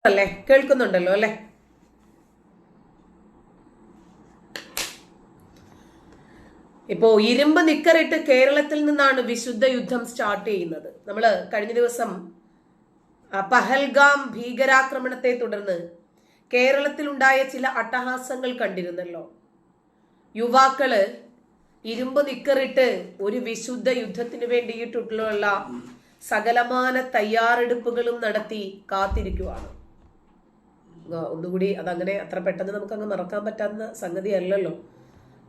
അല്ലേ കേൾക്കുന്നുണ്ടല്ലോ അല്ലേ? ഇപ്പോ ഇരുമ്പ് നിക്കറിട്ട് കേരളത്തിൽ നിന്നാണ് വിശുദ്ധ യുദ്ധം സ്റ്റാർട്ട് ചെയ്യുന്നത്. നമ്മൾ കഴിഞ്ഞ ദിവസം പഹൽഗാം ഭീകരാക്രമണത്തെ തുടർന്ന് കേരളത്തിലുണ്ടായ ചില അട്ടഹാസങ്ങൾ കണ്ടിരുന്നല്ലോ. യുവാക്കള് ഇരുമ്പ് നിക്കറിട്ട് ഒരു വിശുദ്ധ യുദ്ധത്തിന് വേണ്ടിയിട്ടുള്ള സകലമാന തയ്യാറെടുപ്പുകളും നടത്തി കാത്തിരിക്കുവാണ്. ഒന്നുകൂടി അതങ്ങനെ അത്ര പെട്ടെന്ന് നമുക്ക് അങ്ങ് മറക്കാൻ പറ്റാവുന്ന സംഗതി അല്ലല്ലോ.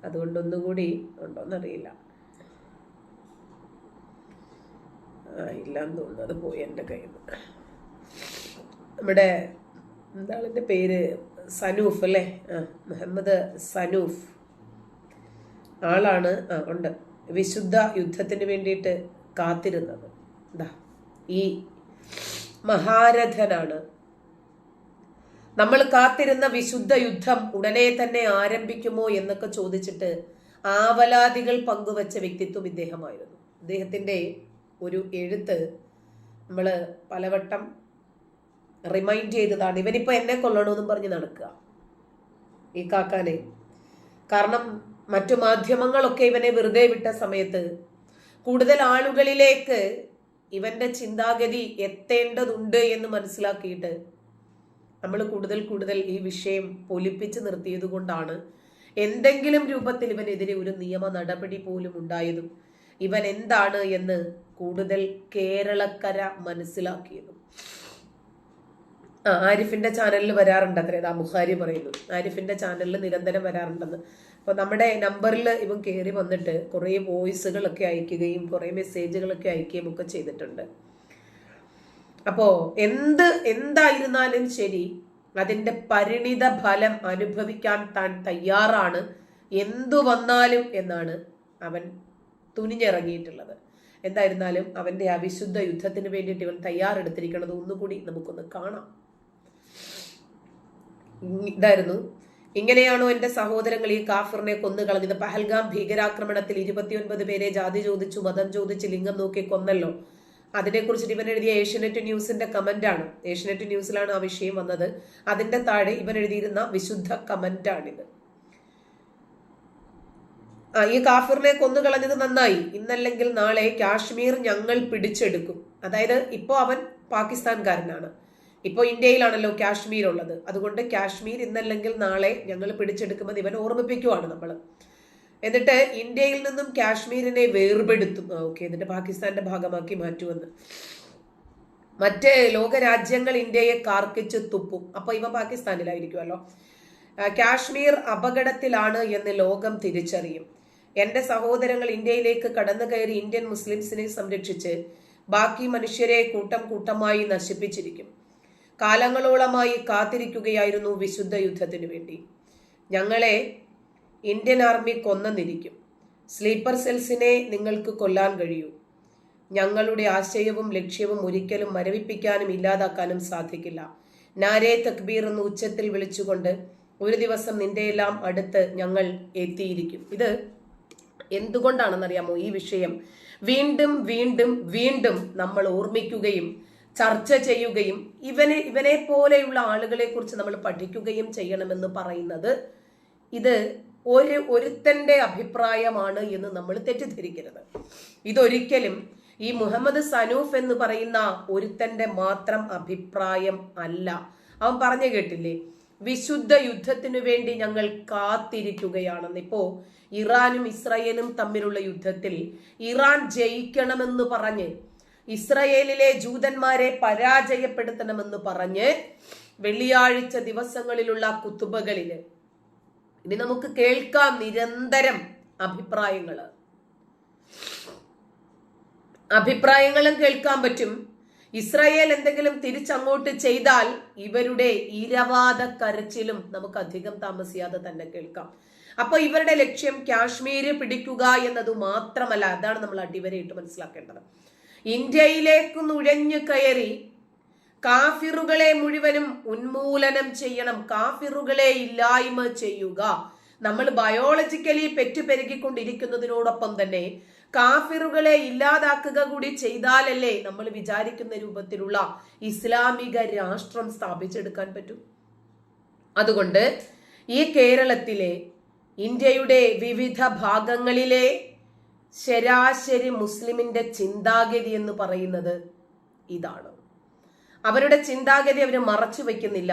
അതുകൊണ്ട് ഒന്നുകൂടി ഉണ്ടോന്നറിയില്ല. ഇല്ലാന്ന് തോന്നുന്നു, അത് പോയി എൻ്റെ കയ്യിൽ നിന്ന്. നമ്മുടെ എന്താണ് എൻ്റെ പേര്, സനൂഫ് അല്ലേ? മുഹമ്മദ് സനൂഫ് ആളാണ്. ഉണ്ട്, വിശുദ്ധ യുദ്ധത്തിന് വേണ്ടിയിട്ട് കാത്തിരുന്നത്. ഈ മഹാരഥനാണ്. നമ്മൾ കാത്തിരുന്ന വിശുദ്ധ യുദ്ധം ഉടനെ തന്നെ ആരംഭിക്കുമോ എന്നൊക്കെ ചോദിച്ചിട്ട് ആവലാതികൾ പങ്കുവച്ച വ്യക്തിത്വം ഇദ്ദേഹമായിരുന്നു. ഇദ്ദേഹത്തിന്റെ ഒരു എഴുത്ത് നമ്മൾ പലവട്ടം റിമൈൻഡ് ചെയ്തതാണ്. ഇവനിപ്പോ എന്നെ കൊല്ലണമെന്നും പറഞ്ഞ് നടക്കുക ഈ കാക്കാനെ. കാരണം മറ്റു മാധ്യമങ്ങളൊക്കെ ഇവനെ വെറുതെ വിട്ട സമയത്ത് കൂടുതൽ ആളുകളിലേക്ക് ഇവന്റെ ചിന്താഗതി എത്തേണ്ടതുണ്ട് എന്ന് മനസ്സിലാക്കിയിട്ട് നമ്മൾ കൂടുതൽ ഈ വിഷയം പൊലിപ്പിച്ച് നിർത്തിയത് കൊണ്ടാണ് എന്തെങ്കിലും രൂപത്തിൽ ഇവനെതിരെ ഒരു നിയമ നടപടി പോലും ഉണ്ടായതും ഇവൻ എന്താണ് എന്ന് കൂടുതൽ കേരളക്കര മനസ്സിലാക്കിയതും. ആരിഫിന്റെ ചാനലിൽ വരാറുണ്ട് അത്രേ, ബുഖാരി പറയുന്നു. ആരിഫിന്റെ ചാനലിൽ നിരന്തരം വരാറുണ്ടെന്ന്. അപ്പൊ നമ്മുടെ നമ്പറിൽ ഇവൻ കയറി വന്നിട്ട് കുറെ വോയിസുകളൊക്കെ അയക്കുകയും കുറെ മെസ്സേജുകളൊക്കെ അയക്കുകയും ഒക്കെ ചെയ്തിട്ടുണ്ട്. അപ്പോ എന്തായിരുന്നാലും ശരി, അതിന്റെ പരിണിത ഫലം അനുഭവിക്കാൻ താൻ തയ്യാറാണ്, എന്തു വന്നാലും എന്നാണ് അവൻ തുനിഞ്ഞിറങ്ങിയിട്ടുള്ളത്. എന്തായിരുന്നാലും അവന്റെ അവിശുദ്ധ യുദ്ധത്തിന് വേണ്ടിയിട്ട് ഇവൻ തയ്യാറെടുത്തിരിക്കുന്നത് ഒന്നുകൂടി നമുക്കൊന്ന് കാണാം. ഇങ്ങനെയാണോ എന്റെ സഹോദരങ്ങൾ ഈ കാഫിറിനെ കൊന്നുകളഞ്ഞത്? പഹൽഗാം ഭീകരാക്രമണത്തിൽ 29 പേരെ ജാതി ചോദിച്ചു, മതം ചോദിച്ച്, ലിംഗം നോക്കി കൊന്നല്ലോ. അതിനെക്കുറിച്ചിട്ട് ഇവൻ എഴുതിയ ഏഷ്യനെറ്റ് ന്യൂസിന്റെ കമന്റാണ്. ഏഷ്യനെറ്റ് ന്യൂസിലാണ് ആ വിഷയം വന്നത്. അതിന്റെ താഴെ ഇവൻ എഴുതിയിരുന്ന വിശുദ്ധ കമന്റാണിത്. ഈ കാഫിറിനെ കൊന്നുകളഞ്ഞത് നന്നായി, ഇന്നല്ലെങ്കിൽ നാളെ കാശ്മീർ ഞങ്ങൾ പിടിച്ചെടുക്കും. അതായത് ഇപ്പോ അവൻ പാകിസ്ഥാൻകാരനാണ്, ഇപ്പോ ഇന്ത്യയിലാണല്ലോ കാശ്മീർ ഉള്ളത്. അതുകൊണ്ട് കാശ്മീർ ഇന്നല്ലെങ്കിൽ നാളെ ഞങ്ങൾ പിടിച്ചെടുക്കുമെന്ന് ഇവൻ ഓർമ്മിപ്പിക്കുവാണ് നമ്മൾ. എന്നിട്ട് ഇന്ത്യയിൽ നിന്നും കാശ്മീരിനെ വേർപെടുത്തും. എന്നിട്ട് പാകിസ്ഥാന്റെ ഭാഗമാക്കി മാറ്റുമെന്ന്. മറ്റ് ലോകരാജ്യങ്ങൾ ഇന്ത്യയെ കാർക്കിച്ച് തുപ്പും. അപ്പൊ ഇവ പാകിസ്ഥാനിലായിരിക്കുമല്ലോ. കാശ്മീർ അപകടത്തിലാണ് എന്ന് ലോകം തിരിച്ചറിയും. എന്റെ സഹോദരങ്ങൾ ഇന്ത്യയിലേക്ക് കടന്നു കയറി ഇന്ത്യൻ മുസ്ലിംസിനെ സംരക്ഷിച്ച് ബാക്കി മനുഷ്യരെ കൂട്ടമായി നശിപ്പിച്ചിരിക്കും. കാലങ്ങളോളമായി കാത്തിരിക്കുകയായിരുന്നു വിശുദ്ധ യുദ്ധത്തിനു വേണ്ടി. ഞങ്ങളെ ഇന്ത്യൻ ആർമി കൊന്നിരിക്കും. സ്ലീപ്പർ സെൽസിനെ നിങ്ങൾക്ക് കൊല്ലാൻ കഴിയൂ. ഞങ്ങളുടെ ആശയവും ലക്ഷ്യവും ഒരിക്കലും മരവിപ്പിക്കാനും ഇല്ലാതാക്കാനും സാധിക്കില്ല. നാരേ തക്ബീർ എന്ന് ഉച്ചത്തിൽ വിളിച്ചുകൊണ്ട് ഒരു ദിവസം നിന്റെയെല്ലാം അടുത്ത് ഞങ്ങൾ എത്തിയിരിക്കും. ഇത് എന്തുകൊണ്ടാണെന്നറിയാമോ? ഈ വിഷയം വീണ്ടും വീണ്ടും വീണ്ടും നമ്മൾ ഓർമ്മിക്കുകയും ചർച്ച ചെയ്യുകയും ഇവനെ പോലെയുള്ള ആളുകളെ കുറിച്ച് നമ്മൾ പഠിക്കുകയും ചെയ്യണമെന്ന് പറയുന്നത് ഇത് ഒരുത്തന്റെ അഭിപ്രായമാണ് എന്ന് നമ്മൾ തെറ്റിദ്ധരിക്കരുത്. ഇതൊരിക്കലും ഈ മുഹമ്മദ് സനൂഫ് എന്ന് പറയുന്ന ഒരുത്തന്റെ മാത്രം അഭിപ്രായം അല്ല. അവൻ പറഞ്ഞു കേട്ടില്ലേ, വിശുദ്ധ യുദ്ധത്തിനു വേണ്ടി ഞങ്ങൾ കാത്തിരിക്കുകയാണെന്ന്. ഇപ്പോ ഇറാനും ഇസ്രയേലും തമ്മിലുള്ള യുദ്ധത്തിൽ ഇറാൻ ജയിക്കണമെന്ന് പറഞ്ഞ് ഇസ്രയേലിലെ ജൂതന്മാരെ പരാജയപ്പെടുത്തണമെന്ന് പറഞ്ഞ് വെള്ളിയാഴ്ച ദിവസങ്ങളിലുള്ള കുത്തുബകളില് ഇനി നമുക്ക് കേൾക്കാം നിരന്തരം അഭിപ്രായങ്ങളും കേൾക്കാൻ പറ്റും. ഇസ്രായേൽ എന്തെങ്കിലും തിരിച്ചങ്ങോട്ട് ചെയ്താൽ ഇവരുടെ ഇരവാദ കരച്ചിലും നമുക്ക് അധികം താമസിയാതെ തന്നെ കേൾക്കാം. അപ്പൊ ഇവരുടെ ലക്ഷ്യം കാശ്മീര് പിടിക്കുക എന്നത് മാത്രമല്ല. അതാണ് നമ്മൾ അടിവരയിട്ട് മനസ്സിലാക്കേണ്ടത്. ഇന്ത്യയിലേക്ക് നുഴഞ്ഞു കയറി കാഫിറുകളെ മുഴുവനും ഉന്മൂലനം ചെയ്യണം, കാഫിറുകളെ ഇല്ലായ്മ ചെയ്യുക. നമ്മൾ ബയോളജിക്കലി പെറ്റുപെരുകിക്കൊണ്ടിരിക്കുന്നതിനോടൊപ്പം തന്നെ കാഫിറുകളെ ഇല്ലാതാക്കുക കൂടി ചെയ്താലല്ലേ നമ്മൾ വിചാരിക്കുന്ന രൂപത്തിലുള്ള ഇസ്ലാമിക രാഷ്ട്രം സ്ഥാപിച്ചെടുക്കാൻ പറ്റും. അതുകൊണ്ട് ഈ കേരളത്തിലെ ഇന്ത്യയുടെ വിവിധ ഭാഗങ്ങളിലെ ശരാശരി മുസ്ലിമിന്റെ ചിന്താഗതി എന്ന് പറയുന്നത് ഇതാണ്. അവരുടെ ചിന്താഗതി അവർ മറച്ചു വയ്ക്കുന്നില്ല.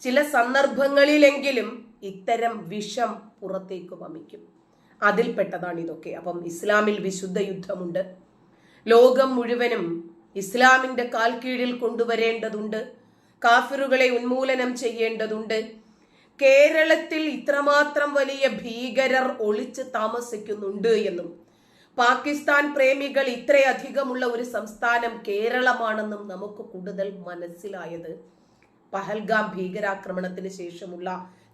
ചില സന്ദർഭങ്ങളിലെങ്കിലും ഇത്തരം വിഷം പുറത്തേക്ക് വമിക്കും. അതിൽപ്പെട്ടതാണ് ഇതൊക്കെ. അപ്പം ഇസ്ലാമിൽ വിശുദ്ധ യുദ്ധമുണ്ട്. ലോകം മുഴുവനും ഇസ്ലാമിന്റെ കാൽ കീഴിൽ കൊണ്ടുവരേണ്ടതുണ്ട്. കാഫിറുകളെ ഉന്മൂലനം ചെയ്യേണ്ടതുണ്ട്. കേരളത്തിൽ ഇത്രമാത്രം വലിയ ഭീകരർ ഒളിച്ച് താമസിക്കുന്നുണ്ട് എന്നും പാകിസ്ഥാൻ പ്രേമികൾ ഇത്രയധികമുള്ള ഒരു സംസ്ഥാനം കേരളമാണെന്നും നമുക്ക് കൂടുതൽ മനസ്സിലായത് പഹൽഗാം ഭീകരാക്രമണത്തിന് ശേഷമുള്ള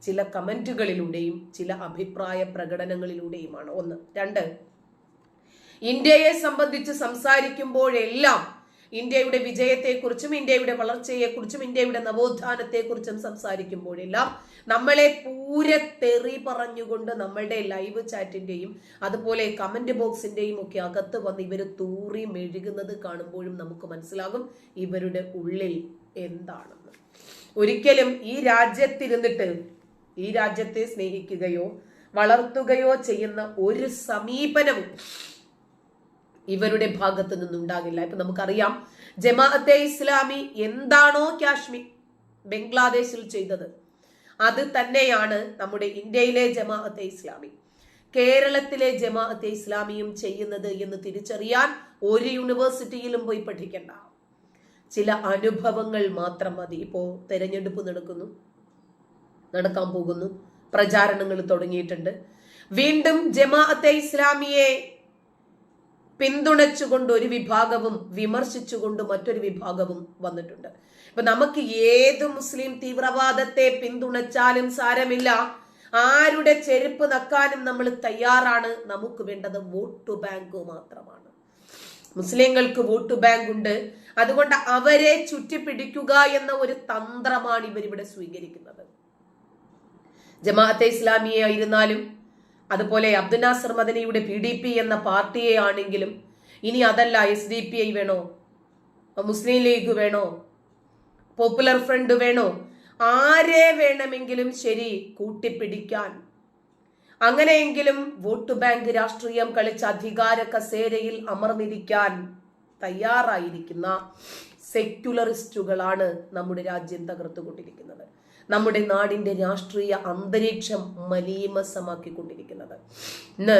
ചില കമന്റുകളിലൂടെയും ചില അഭിപ്രായ പ്രകടനങ്ങളിലൂടെയുമാണ്. ഒന്ന്. രണ്ട്, ഇന്ത്യയെ സംബന്ധിച്ച് സംസാരിക്കുമ്പോഴെല്ലാം ഇന്ത്യയുടെ വിജയത്തെക്കുറിച്ചും ഇന്ത്യയുടെ വളർച്ചയെക്കുറിച്ചും ഇന്ത്യയുടെ നവോത്ഥാനത്തെക്കുറിച്ചും സംസാരിക്കുമ്പോഴെല്ലാം നമ്മളെ പൂരത്തെറി പറഞ്ഞുകൊണ്ട് നമ്മളുടെ ലൈവ് ചാറ്റിന്റെയും അതുപോലെ കമന്റ് ബോക്സിന്റെയും ഒക്കെ അകത്ത് വന്ന് ഇവര് തൂറി മെഴുകുന്നത് കാണുമ്പോഴും നമുക്ക് മനസ്സിലാകും ഇവരുടെ ഉള്ളിൽ എന്താണെന്ന്. ഒരിക്കലും ഈ രാജ്യത്തിരുന്നിട്ട് ഈ രാജ്യത്തെ സ്നേഹിക്കുകയോ വളർത്തുകയോ ചെയ്യുന്ന ഒരു സമീപനവും ഇവരുടെ ഭാഗത്ത് നിന്നുണ്ടാകില്ല. ഇപ്പൊ നമുക്കറിയാം ജമാഅത്തെ ഇസ്ലാമി എന്താണോ കാശ്മീർ ബംഗ്ലാദേശിൽ ചെയ്തത് അത് തന്നെയാണ് നമ്മുടെ ഇന്ത്യയിലെ ജമാഅത്തെ ഇസ്ലാമി കേരളത്തിലെ ജമാഅത്തെ ഇസ്ലാമിയും ചെയ്യുന്നത് എന്ന് തിരിച്ചറിയാൻ ഒരു യൂണിവേഴ്സിറ്റിയിലും പോയി പഠിക്കണ്ട. ചില അനുഭവങ്ങൾ മാത്രം മതി. ഇപ്പോ തെരഞ്ഞെടുപ്പ് നടക്കാൻ പോകുന്നു, പ്രചാരണങ്ങൾ തുടങ്ങിയിട്ടുണ്ട്. വീണ്ടും ജമാഅത്തെ ഇസ്ലാമിയെ പിന്തുണച്ചുകൊണ്ട് ഒരു വിഭാഗവും വിമർശിച്ചുകൊണ്ട് മറ്റൊരു വിഭാഗവും വന്നിട്ടുണ്ട്. ഇപ്പൊ നമുക്ക് ഏത് മുസ്ലിം തീവ്രവാദത്തെ പിന്തുണച്ചാലും സാരമില്ല, ആരുടെ ചെരുപ്പ് നക്കാനും നമ്മൾ തയ്യാറാണ്. നമുക്ക് വേണ്ടത് വോട്ട് ബാങ്ക് മാത്രമാണ്. മുസ്ലിങ്ങൾക്ക് വോട്ട് ബാങ്ക് ഉണ്ട്. അതുകൊണ്ട് അവരെ ചുറ്റിപ്പിടിക്കുക എന്ന ഒരു തന്ത്രമാണ് ഇവരിവിടെ സ്വീകരിക്കുന്നത്. ജമാഅത്തെ ഇസ്ലാമിയെ ആയിരുന്നാലും അതുപോലെ അബ്ദുൽ നാസർ മദനിയുടെ PDP എന്ന പാർട്ടിയെ ആണെങ്കിലും, ഇനി അതല്ല SDPI വേണോ, മുസ്ലിം ലീഗ് വേണോ, പോപ്പുലർ ഫ്രണ്ട് വേണോ, ആരെ വേണമെങ്കിലും ശരി കൂട്ടിപ്പിടിക്കാൻ, അങ്ങനെയെങ്കിലും വോട്ട് ബാങ്ക് രാഷ്ട്രീയം കളിച്ച് അധികാര കസേരയിൽ അമർന്നിരിക്കാൻ തയ്യാറായിരിക്കുന്ന സെക്യുലറിസ്റ്റുകളാണ് നമ്മുടെ രാജ്യം തകർത്തുകൊണ്ടിരിക്കുന്നത്. നമ്മുടെ നാടിന്റെ രാഷ്ട്രീയ അന്തരീക്ഷം മലീമസമാക്കിക്കൊണ്ടിരിക്കുന്നത്. ഇന്ന്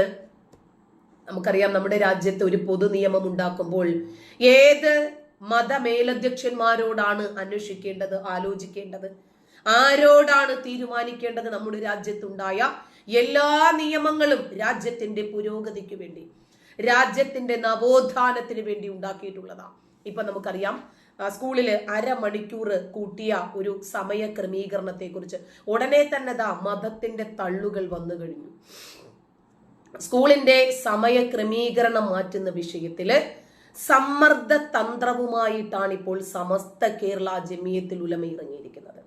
നമുക്കറിയാം നമ്മുടെ രാജ്യത്ത് ഒരു പൊതു നിയമം ഉണ്ടാക്കുമ്പോൾ ഏത് മതമേലധ്യക്ഷന്മാരോടാണ് അന്വേഷിക്കേണ്ടത്, ആലോചിക്കേണ്ടത്, ആരോടാണ് തീരുമാനിക്കേണ്ടത്? നമ്മുടെ രാജ്യത്തുണ്ടായ എല്ലാ നിയമങ്ങളും രാജ്യത്തിന്റെ പുരോഗതിക്ക് വേണ്ടി, രാജ്യത്തിന്റെ നവോത്ഥാനത്തിന് വേണ്ടി ഉണ്ടാക്കിയിട്ടുള്ളതാണ്. ഇപ്പൊ നമുക്കറിയാം സ്കൂളിൽ അരമണിക്കൂർ കൂട്ടിയ ഒരു സമയ ക്രമീകരണത്തെ കുറിച്ച് ഉടനെ തന്നെ മതത്തിന്റെ തള്ളുകൾ വന്നു കഴിഞ്ഞു. സ്കൂളിന്റെ സമയ ക്രമീകരണം മാറ്റുന്ന വിഷയത്തില് സമ്മർദ്ദ തന്ത്രവുമായിട്ടാണ് ഇപ്പോൾ സമസ്ത കേരള ജമിയത്തുൽ ഉലമ ഇറങ്ങിയിരിക്കുന്നത്.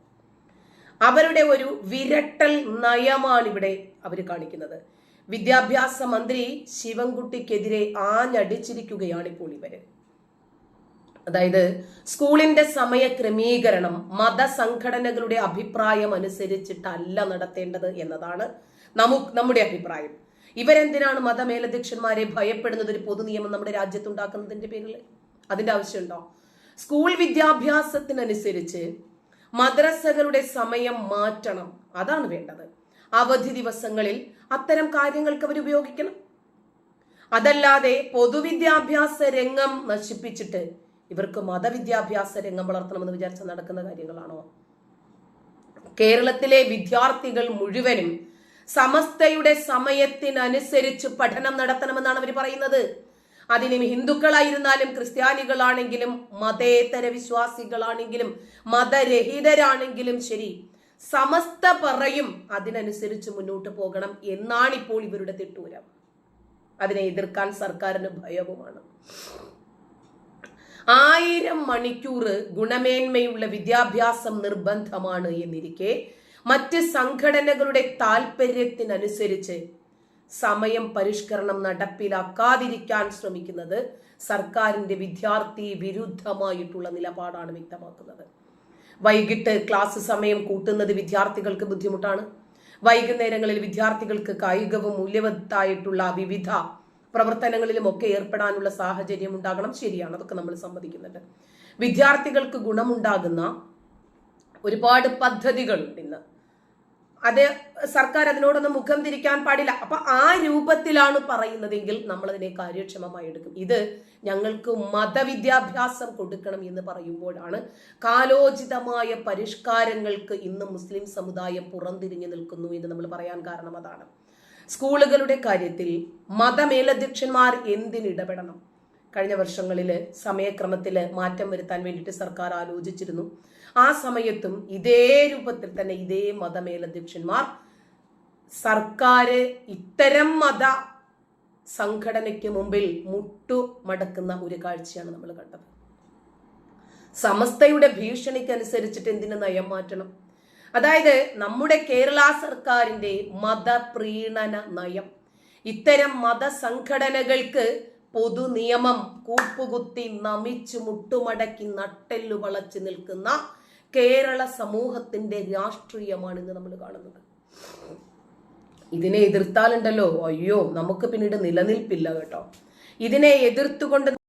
അവരുടെ ഒരു വിരട്ടൽ നയമാണ് ഇവിടെ അവർ കാണിക്കുന്നത്. വിദ്യാഭ്യാസ മന്ത്രി ശിവൻകുട്ടിക്കെതിരെ ആഞ്ഞടിച്ചിരിക്കുകയാണ് ഇപ്പോൾ ഇവര്. അതായത് സ്കൂളിന്റെ സമയ ക്രമീകരണം മതസംഘടനകളുടെ അഭിപ്രായം അനുസരിച്ചിട്ടല്ല നടത്തേണ്ടത് എന്നതാണ് നമ്മുടെ അഭിപ്രായം. ഇവരെന്തിനാണ് മതമേലധ്യക്ഷന്മാരെ ഭയപ്പെടുന്നത്? ഒരു പൊതു നിയമം നമ്മുടെ രാജ്യത്തുണ്ടാക്കുന്നതിന്റെ പേരിൽ അതിന്റെ ആവശ്യമുണ്ടോ? സ്കൂൾ വിദ്യാഭ്യാസത്തിനനുസരിച്ച് മദ്രസകളുടെ സമയം മാറ്റണം, അതാണ് വേണ്ടത്. അവധി ദിവസങ്ങളിൽ അത്തരം കാര്യങ്ങൾക്ക് അവർ ഉപയോഗിക്കണം. അതല്ലാതെ പൊതുവിദ്യാഭ്യാസ രംഗം നശിപ്പിച്ചിട്ട് ഇവർക്ക് മതവിദ്യാഭ്യാസ രംഗം വളർത്തണമെന്ന് വിചാരിച്ച നടക്കുന്ന കാര്യങ്ങളാണോ? കേരളത്തിലെ വിദ്യാർത്ഥികൾ മുഴുവനും സമസ്തയുടെ സമയത്തിനനുസരിച്ച് പഠനം നടത്തണമെന്നാണ് അവർ പറയുന്നത്. അതിന് ഹിന്ദുക്കളായിരുന്നാലും ക്രിസ്ത്യാനികളാണെങ്കിലും മതേതര വിശ്വാസികളാണെങ്കിലും മതരഹിതരാണെങ്കിലും ശരി, സമസ്ത പറയും അതിനനുസരിച്ച് മുന്നോട്ട് പോകണം എന്നാണിപ്പോൾ ഇവരുടെ തിട്ടൂരം. അതിനെ എതിർക്കാൻ സർക്കാരിന് ഭയവുമാണ്. 1000 മണിക്കൂർ ഗുണമേന്മയുള്ള വിദ്യാഭ്യാസം നിർബന്ധമാണ് എന്നിരിക്കെ മറ്റ് സംഘടനകളുടെ താല്പര്യത്തിനനുസരിച്ച് സമയം പരിഷ്കരണം നടപ്പിലാക്കാതിരിക്കാൻ ശ്രമിക്കുന്നത് സർക്കാരിന്റെ വിദ്യാർത്ഥി വിരുദ്ധമായിട്ടുള്ള നിലപാടാണ് വ്യക്തമാക്കുന്നത്. വൈകിട്ട് ക്ലാസ് സമയം കൂട്ടുന്നത് വിദ്യാർത്ഥികൾക്ക് ബുദ്ധിമുട്ടാണ്. വൈകുന്നേരങ്ങളിൽ വിദ്യാർത്ഥികൾക്ക് കായികവും മൂല്യവത്തായിട്ടുള്ള വിവിധ പ്രവർത്തനങ്ങളിലുമൊക്കെ ഏർപ്പെടാനുള്ള സാഹചര്യം ഉണ്ടാകണം. ശരിയാണ്, അതൊക്കെ നമ്മൾ സമ്മതിക്കുന്നുണ്ട്. വിദ്യാർത്ഥികൾക്ക് ഗുണമുണ്ടാകുന്ന ഒരുപാട് പദ്ധതികളുണ്ട് ഇന്ന്. അത് സർക്കാർ അതിനോടൊന്നും മുഖം തിരിക്കാൻ പാടില്ല. അപ്പൊ ആ രൂപത്തിലാണ് പറയുന്നതെങ്കിൽ നമ്മൾ അതിനെ കാര്യക്ഷമമായി എടുക്കും. ഇത് ഞങ്ങൾക്ക് മതവിദ്യാഭ്യാസം കൊടുക്കണം എന്ന് പറയുമ്പോഴാണ് കാലോചിതമായ പരിഷ്കാരങ്ങൾക്ക് ഇന്ന് മുസ്ലിം സമുദായം പുറംതിരിഞ്ഞു നിൽക്കുന്നു എന്ന് നമ്മൾ പറയാൻ കാരണം അതാണ്. സ്കൂളുകളുടെ കാര്യത്തിൽ മതമേലധ്യക്ഷന്മാർ എന്തിനിടപെടണം? കഴിഞ്ഞ വർഷങ്ങളിൽ സമയക്രമത്തിൽ മാറ്റം വരുത്താൻ വേണ്ടിയിട്ട് സർക്കാർ ആലോചിച്ചിരുന്നു. ആ സമയത്തും ഇതേ രൂപത്തിൽ തന്നെ ഇതേ മതമേലധ്യക്ഷന്മാർ സർക്കാർ ഇത്തരം മത സംഘടനയ്ക്ക് മുമ്പിൽ മുട്ടുമടക്കുന്ന ഒരു കാഴ്ചയാണ് നമ്മൾ കണ്ടത്. സമസ്തയുടെ ഭീഷണിക്കനുസരിച്ചിട്ട് എന്തിനു നയം മാറ്റണം? അതായത് നമ്മുടെ കേരള സർക്കാരിന്റെ മതപ്രീണന നയം, ഇത്തരം മതസംഘടനകൾക്ക് പൊതു നിയമം കൂപ്പുകുത്തി നമിച്ചു മുട്ടുമടക്കി നട്ടെല്ലു വളച്ചു നിൽക്കുന്ന കേരള സമൂഹത്തിന്റെ രാഷ്ട്രീയമാണ് ഇന്ന് നമ്മൾ കാണുന്നത്. ഇതിനെ എതിർത്താലുണ്ടല്ലോ, അയ്യോ നമുക്ക് പിന്നീട് നിലനിൽപ്പില്ല കേട്ടോ. ഇതിനെ എതിർത്തുകൊണ്ട്